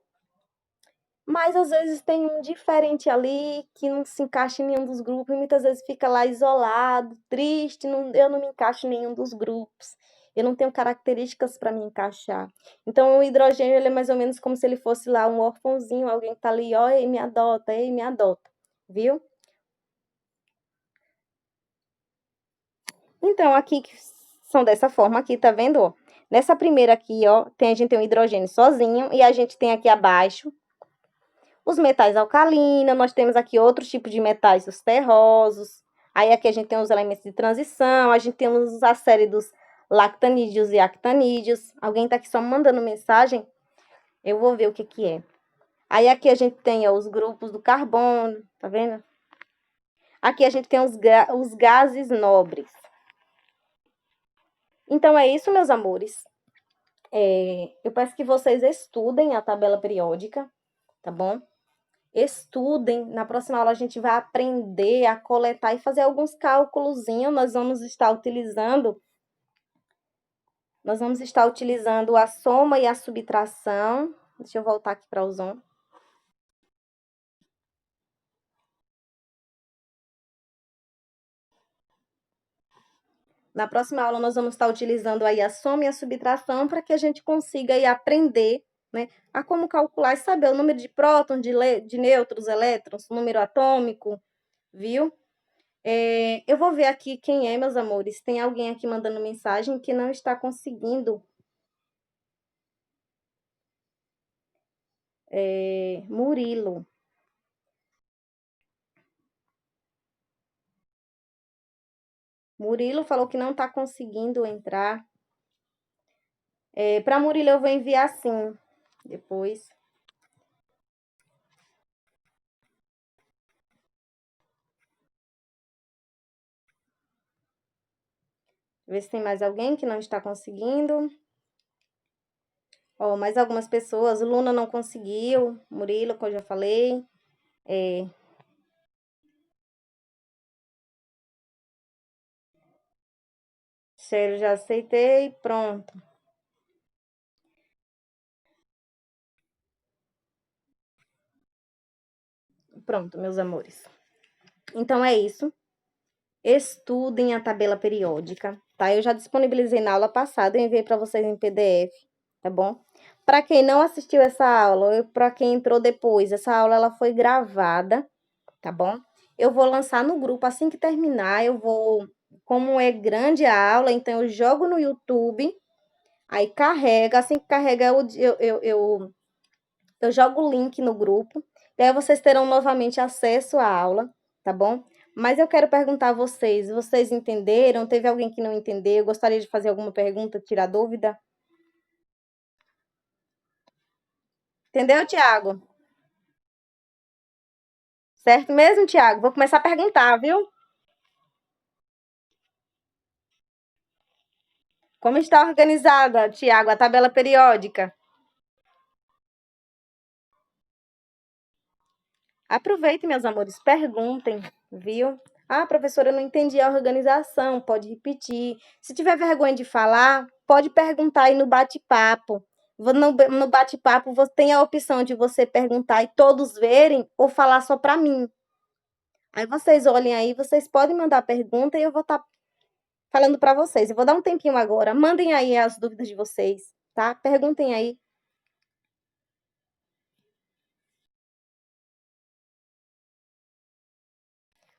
Mas às vezes tem um diferente ali que não se encaixa em nenhum dos grupos e muitas vezes fica lá isolado, triste, eu não me encaixo em nenhum dos grupos. Eu não tenho características para me encaixar. Então o hidrogênio ele é mais ou menos como se ele fosse lá um órfãozinho, alguém que tá ali, ó, ei, me adota, viu? Então aqui são dessa forma aqui, tá vendo? Ó? Nessa primeira aqui, ó, a gente tem o hidrogênio sozinho e a gente tem aqui abaixo os metais alcalinos, nós temos aqui outros tipos de metais, os terrosos. Aí aqui a gente tem os elementos de transição, a gente tem os acéridos lactanídeos e actanídeos. Alguém está aqui só mandando mensagem? Eu vou ver o que que é. Aí aqui a gente tem ó, os grupos do carbono, tá vendo? Aqui a gente tem os gases nobres. Então é isso, meus amores. Eu peço que vocês estudem a tabela periódica, tá bom? Estudem. Na próxima aula a gente vai aprender a coletar e fazer alguns cálculozinhos. Nós vamos estar utilizando a soma e a subtração. Deixa eu voltar aqui para o Zoom. Na próxima aula nós vamos estar utilizando aí a soma e a subtração para que a gente consiga aí aprender, né, a como calcular e saber o número de prótons, de nêutrons, elétrons, número atômico, viu? Eu vou ver aqui quem é, meus amores. Tem alguém aqui mandando mensagem que não está conseguindo. Murilo. Murilo falou que não está conseguindo entrar. Para Murilo eu vou enviar sim, depois. Ver se tem mais alguém que não está conseguindo. Ó, mais algumas pessoas, Luna não conseguiu, Murilo, que eu já falei. Cheiro, já aceitei, pronto. Pronto, meus amores. Então é isso. Estudem a tabela periódica, tá? Eu já disponibilizei na aula passada, eu enviei para vocês em PDF, tá bom? Para quem não assistiu essa aula, para quem entrou depois, essa aula ela foi gravada, tá bom? Eu vou lançar no grupo assim que terminar, como é grande a aula, então eu jogo no YouTube, aí carrega, assim que carrega eu jogo o link no grupo, e aí vocês terão novamente acesso à aula, tá bom? Mas eu quero perguntar a vocês, vocês entenderam? Teve alguém que não entendeu? Gostaria de fazer alguma pergunta, tirar dúvida? Entendeu, Tiago? Certo mesmo, Tiago? Vou começar a perguntar, viu? Como está organizada, Tiago, a tabela periódica? Aproveitem, meus amores, perguntem, viu? Ah, professora, eu não entendi a organização, pode repetir. Se tiver vergonha de falar, pode perguntar aí no bate-papo. No bate-papo, você tem a opção de você perguntar e todos verem ou falar só para mim. Aí vocês olhem aí, vocês podem mandar pergunta e eu vou estar falando para vocês. Eu vou dar um tempinho agora. Mandem aí as dúvidas de vocês, tá? Perguntem aí.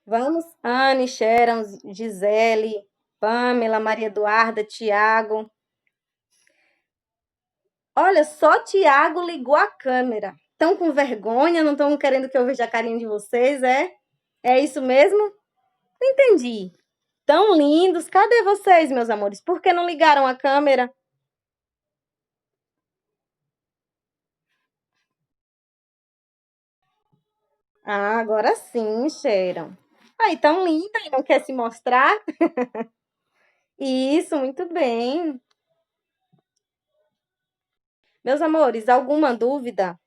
Vamos? Anne, Sharon, Gisele, Pamela, Maria Eduarda, Tiago. Olha, só Tiago ligou a câmera. Estão com vergonha? Não estão querendo que eu veja a carinha de vocês, é? É isso mesmo? Não entendi. Tão lindos. Cadê vocês, meus amores? Por que não ligaram a câmera? Ah, agora sim, Sharon. Aí, tão linda e não quer se mostrar? Isso, muito bem. Meus amores, alguma dúvida?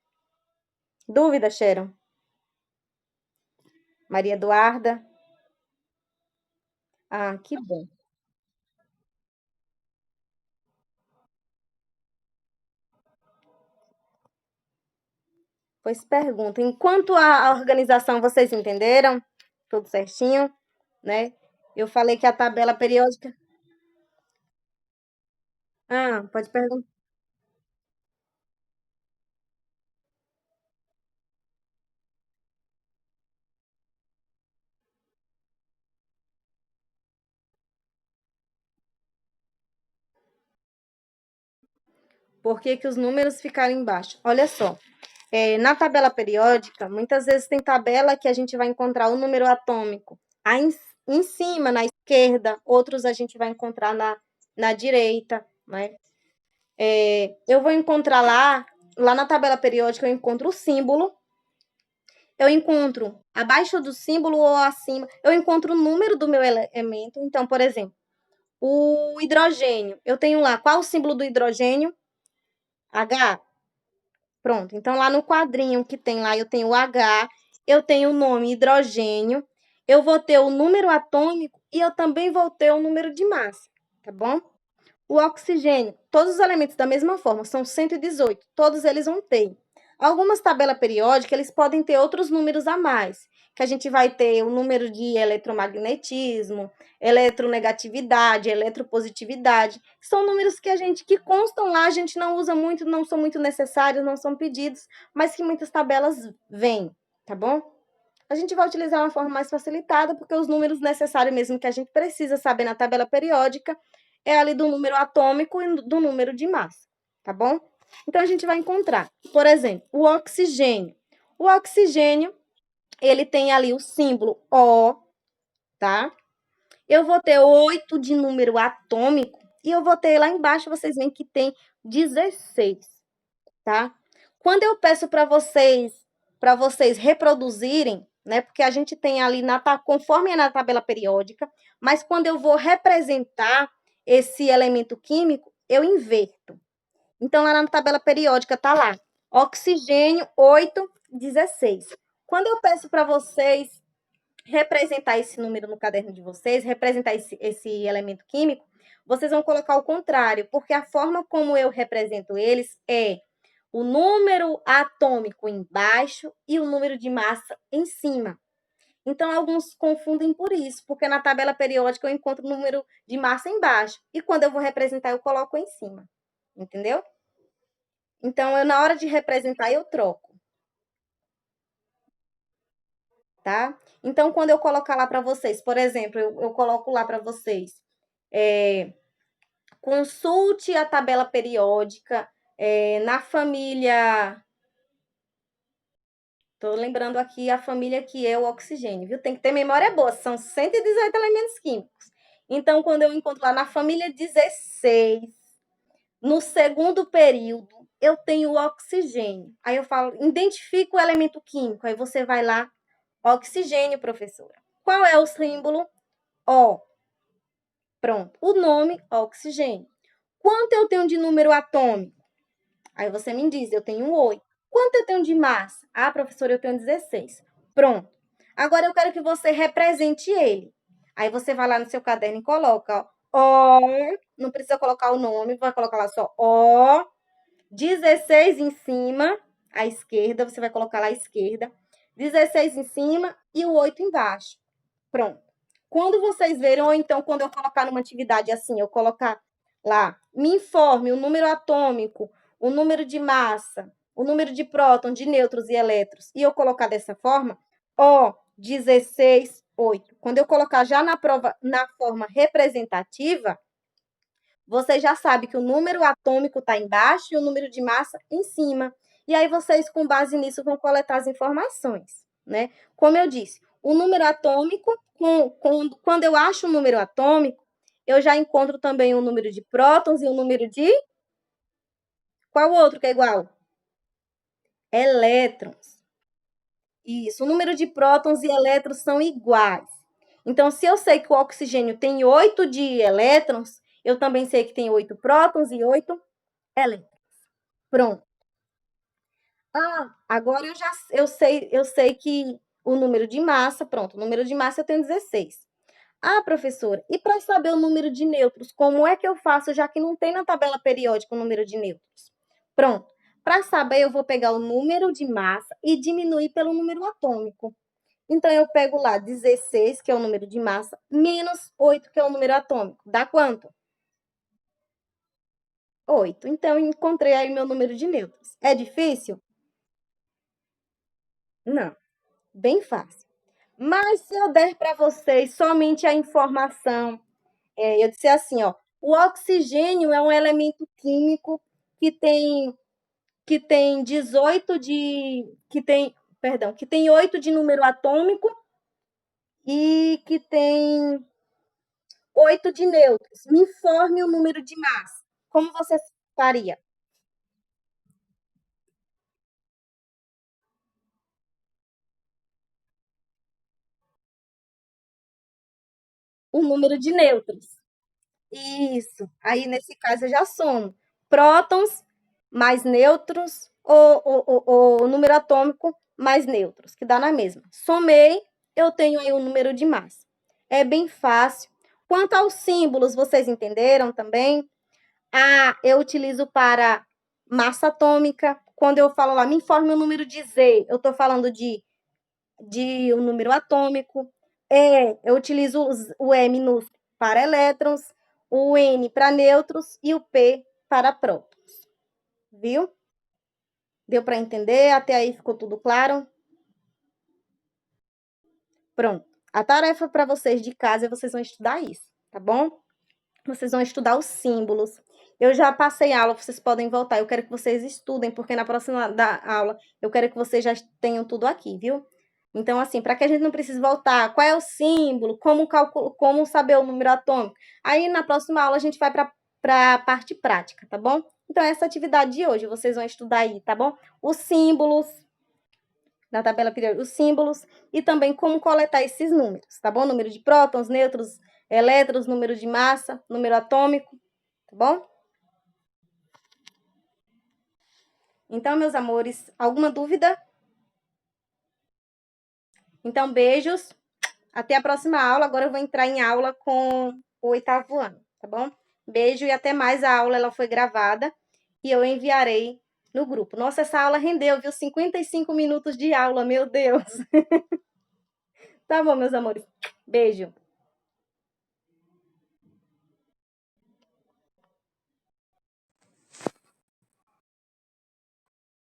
Dúvida, Sharon? Maria Eduarda? Ah, que bom. Pois pergunta. Enquanto a organização, vocês entenderam? Tudo certinho, né? Eu falei que a tabela periódica. Ah, pode perguntar. Por que que os números ficaram embaixo? Olha só. Na tabela periódica, muitas vezes tem tabela que a gente vai encontrar o número atômico aí em cima, na esquerda, outros a gente vai encontrar na direita, né? Eu vou encontrar lá na tabela periódica, eu encontro o símbolo, eu encontro abaixo do símbolo ou acima, eu encontro o número do meu elemento. Então, por exemplo, o hidrogênio, eu tenho lá, qual o símbolo do hidrogênio? H. Pronto. Então, lá no quadrinho que tem lá, eu tenho o H, eu tenho o nome hidrogênio, eu vou ter o número atômico e eu também vou ter o número de massa, tá bom? O oxigênio, todos os elementos da mesma forma, são 118, todos eles vão ter. Algumas tabelas periódicas, eles podem ter outros números a mais, que a gente vai ter o número de eletromagnetismo, eletronegatividade, eletropositividade, são números que constam lá, a gente não usa muito, não são muito necessários, não são pedidos, mas que muitas tabelas vêm, tá bom? A gente vai utilizar uma forma mais facilitada, porque os números necessários mesmo que a gente precisa saber na tabela periódica é ali do número atômico e do número de massa, tá bom? Então, a gente vai encontrar, por exemplo, o oxigênio. O oxigênio, ele tem ali o símbolo O, tá? Eu vou ter 8 de número atômico e eu vou ter lá embaixo, vocês veem que tem 16, tá? Quando eu peço para vocês reproduzirem, né? Porque a gente tem ali conforme é na tabela periódica, mas quando eu vou representar esse elemento químico, eu inverto. Então, lá na tabela periódica tá lá, oxigênio 8,16. Quando eu peço para vocês representar esse número no caderno de vocês, representar esse elemento químico, vocês vão colocar o contrário, porque a forma como eu represento eles é o número atômico embaixo e o número de massa em cima. Então, alguns confundem por isso, porque na tabela periódica eu encontro o número de massa embaixo, e quando eu vou representar, eu coloco em cima. Entendeu? Então, eu, na hora de representar, eu troco. Tá? Então, quando eu colocar lá para vocês, por exemplo, eu coloco lá para vocês, consulte a tabela periódica na família. Estou lembrando aqui a família que é o oxigênio, viu? Tem que ter memória boa, são 118 elementos químicos. Então, quando eu encontro lá na família 16, no segundo período, eu tenho o oxigênio. Aí eu falo, identifica o elemento químico. Aí você vai lá, oxigênio, professora. Qual é o símbolo? O. Pronto. O nome, oxigênio. Quanto eu tenho de número atômico? Aí você me diz, eu tenho 8. Quanto eu tenho de massa? Ah, professora, eu tenho 16. Pronto. Agora eu quero que você represente ele. Aí você vai lá no seu caderno e coloca, ó, não precisa colocar o nome, vai colocar lá só ó, 16 em cima, à esquerda, você vai colocar lá à esquerda, 16 em cima e o 8 embaixo. Pronto. Quando vocês verem, ou então quando eu colocar numa atividade assim, eu colocar lá, me informe o número atômico, o número de massa, o número de prótons, de nêutrons e elétrons, e eu colocar dessa forma, ó, 16, 8. Quando eu colocar já na prova, na forma representativa, você já sabe que o número atômico está embaixo e o número de massa em cima. E aí vocês, com base nisso, vão coletar as informações, né? Como eu disse, o número atômico, quando eu acho o número atômico, eu já encontro também o número de prótons e o número de... Qual outro que é igual? Elétrons. Isso, o número de prótons e elétrons são iguais. Então, se eu sei que o oxigênio tem 8 de elétrons, eu também sei que tem 8 prótons e 8 elétrons. Pronto. Ah, agora eu sei que o número de massa, pronto, o número de massa eu tenho 16. Ah, professora, e para saber o número de nêutrons, como é que eu faço, já que não tem na tabela periódica o número de nêutrons? Pronto. Para saber, eu vou pegar o número de massa e diminuir pelo número atômico. Então, eu pego lá 16, que é o número de massa, menos 8, que é o número atômico. Dá quanto? 8. Então, eu encontrei aí meu número de nêutrons. É difícil? Não. Bem fácil. Mas se eu der para vocês somente a informação, eu disse assim, ó, o oxigênio é um elemento químico que tem 18 de que tem 8 de número atômico e que tem 8 de nêutrons. Me informe o número de massa. Como você faria? O número de nêutrons. Isso. Aí, nesse caso, eu já somo prótons mais nêutrons ou o número atômico mais nêutrons, que dá na mesma. Somei, eu tenho aí o número de massa. É bem fácil. Quanto aos símbolos, vocês entenderam também? A eu utilizo para massa atômica. Quando eu falo lá, me informe o número de Z, eu estou falando de um número atômico. Eu utilizo o E minúsculo para elétrons, o N para nêutrons e o P para prótons. Viu? Deu para entender? Até aí ficou tudo claro? Pronto. A tarefa para vocês de casa, vocês vão estudar isso, tá bom? Vocês vão estudar os símbolos. Eu já passei aula, vocês podem voltar. Eu quero que vocês estudem, porque na próxima aula eu quero que vocês já tenham tudo aqui, viu? Então, assim, para que a gente não precise voltar, qual é o símbolo, como saber o número atômico. Aí, na próxima aula, a gente vai para a parte prática, tá bom? Então, essa atividade de hoje, vocês vão estudar aí, tá bom? Os símbolos, na tabela periódica, os símbolos, e também como coletar esses números, tá bom? Número de prótons, nêutrons, elétrons, número de massa, número atômico, tá bom? Então, meus amores, alguma dúvida? Então, beijos. Até a próxima aula. Agora eu vou entrar em aula com o 8º ano, tá bom? Beijo e até mais. A aula ela foi gravada e eu enviarei no grupo. Nossa, essa aula rendeu, viu? 55 minutos de aula, meu Deus. Tá bom, meus amores. Beijo.